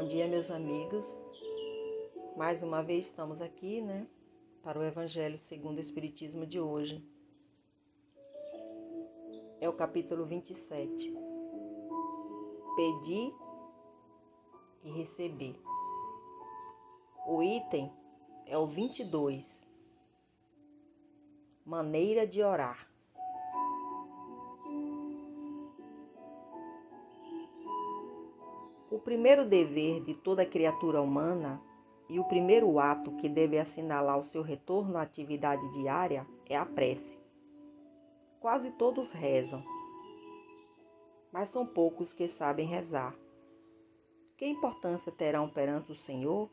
Bom dia, meus amigos. Mais uma vez estamos aqui, para o Evangelho segundo o Espiritismo de hoje. É o capítulo 27. Pedir e receber. O item é o 22. Maneira de orar. O primeiro dever de toda criatura humana e o primeiro ato que deve assinalar o seu retorno à atividade diária é a prece. Quase todos rezam, mas são poucos que sabem rezar. Que importância terão perante o Senhor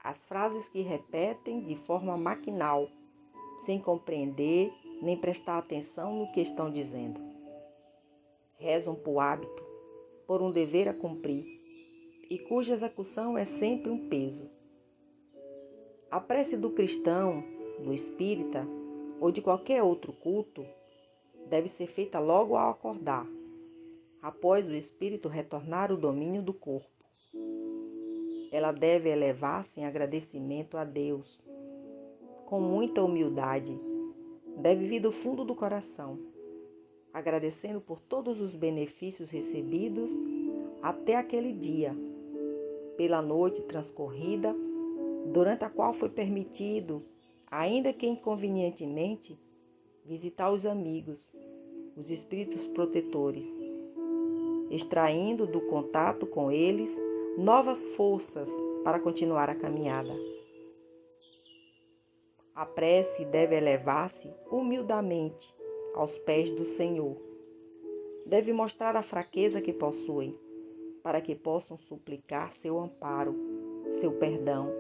as frases que repetem de forma maquinal, sem compreender nem prestar atenção no que estão dizendo? Rezam por hábito, por um dever a cumprir, e cuja execução é sempre um peso. A prece do cristão, do espírita ou de qualquer outro culto deve ser feita logo ao acordar, após o espírito retornar o domínio do corpo. Ela deve elevar-se em agradecimento a Deus, com muita humildade, deve vir do fundo do coração, agradecendo por todos os benefícios recebidos até aquele dia, pela noite transcorrida, durante a qual foi permitido, ainda que inconvenientemente, visitar os amigos, os espíritos protetores, extraindo do contato com eles novas forças para continuar a caminhada. A prece deve elevar-se humildemente aos pés do Senhor. Deve mostrar a fraqueza que possuem, para que possam suplicar seu amparo, seu perdão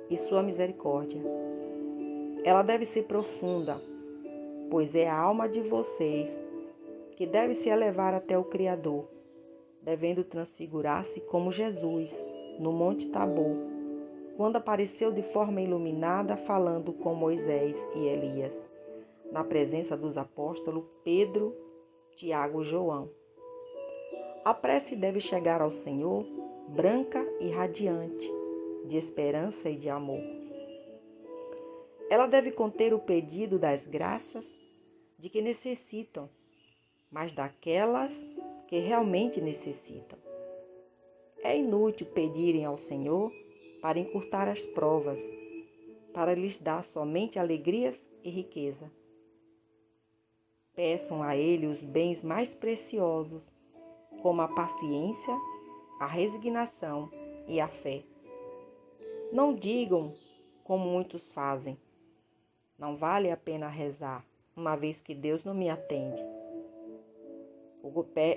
e sua misericórdia. Ela deve ser profunda, pois é a alma de vocês que deve se elevar até o Criador, devendo transfigurar-se como Jesus no Monte Tabor, quando apareceu de forma iluminada falando com Moisés e Elias, na presença dos apóstolos Pedro, Tiago e João. A prece deve chegar ao Senhor branca e radiante, de esperança e de amor. Ela deve conter o pedido das graças de que necessitam, mas daquelas que realmente necessitam. É inútil pedirem ao Senhor para encurtar as provas, para lhes dar somente alegrias e riqueza. Peçam a Ele os bens mais preciosos, como a paciência, a resignação e a fé. Não digam, como muitos fazem, não vale a pena rezar, uma vez que Deus não me atende.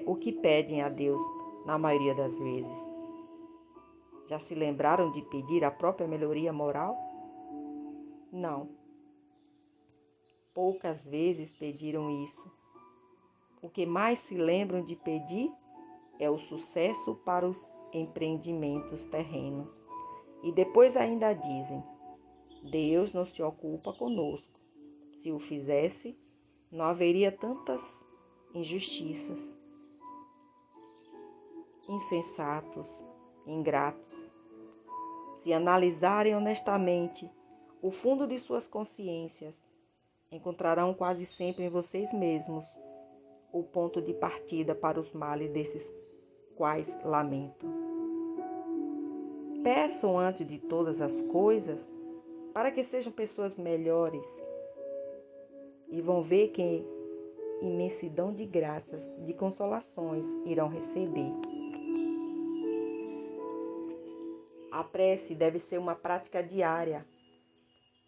O que pedem a Deus na maioria das vezes? Já se lembraram de pedir a própria melhoria moral? Não. Poucas vezes pediram isso. O que mais se lembram de pedir é o sucesso para os empreendimentos terrenos. E depois ainda dizem: Deus não se ocupa conosco. Se o fizesse, não haveria tantas injustiças. Insensatos, ingratos. Se analisarem honestamente o fundo de suas consciências, encontrarão quase sempre em vocês mesmos o ponto de partida para os males desses quais lamentam. Peçam antes de todas as coisas para que sejam pessoas melhores e vão ver que imensidão de graças, de consolações irão receber. A prece deve ser uma prática diária,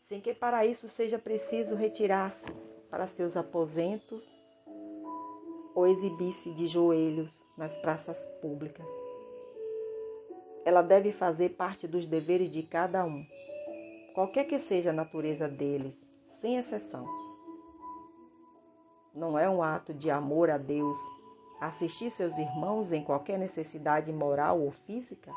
sem que para isso seja preciso retirar-se para seus aposentos ou exibir-se de joelhos nas praças públicas. Ela deve fazer parte dos deveres de cada um, qualquer que seja a natureza deles, sem exceção. Não é um ato de amor a Deus assistir seus irmãos em qualquer necessidade moral ou física?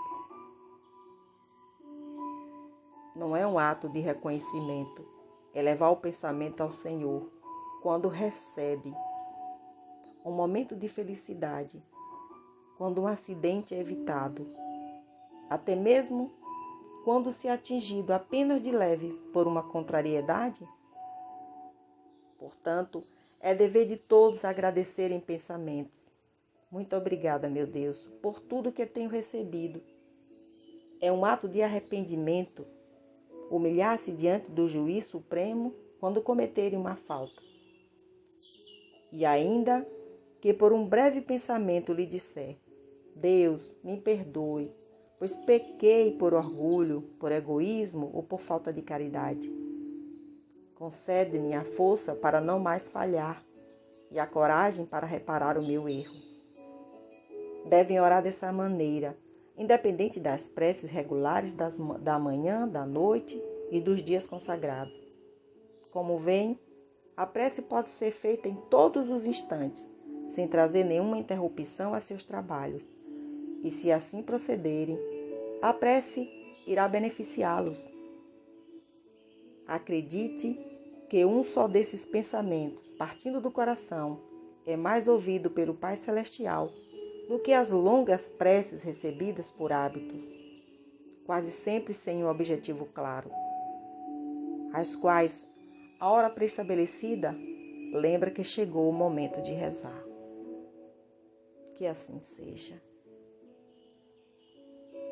Não é um ato de reconhecimento elevar o pensamento ao Senhor quando recebe um momento de felicidade, quando um acidente é evitado, até mesmo quando se é atingido apenas de leve por uma contrariedade? Portanto, é dever de todos agradecer em pensamentos. Muito obrigada, meu Deus, por tudo que tenho recebido. É um ato de arrependimento humilhar-se diante do juiz supremo quando cometerem uma falta. E ainda que por um breve pensamento lhe disser: Deus, me perdoe, pois pequei por orgulho, por egoísmo ou por falta de caridade. Concede-me a força para não mais falhar e a coragem para reparar o meu erro. Devem orar dessa maneira, independente das preces regulares da manhã, da noite e dos dias consagrados. Como veem, a prece pode ser feita em todos os instantes, sem trazer nenhuma interrupção a seus trabalhos. E se assim procederem, a prece irá beneficiá-los. Acredite que um só desses pensamentos, partindo do coração, é mais ouvido pelo Pai Celestial do que as longas preces recebidas por hábitos, quase sempre sem um objetivo claro, as quais, a hora pré-estabelecida, lembra que chegou o momento de rezar. Que assim seja.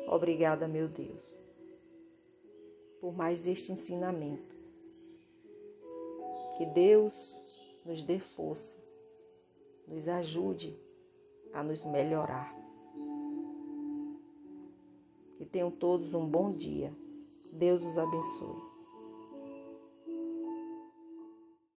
Obrigada, meu Deus, por mais este ensinamento. Que Deus nos dê força, nos ajude a nos melhorar. Que tenham todos um bom dia. Deus os abençoe.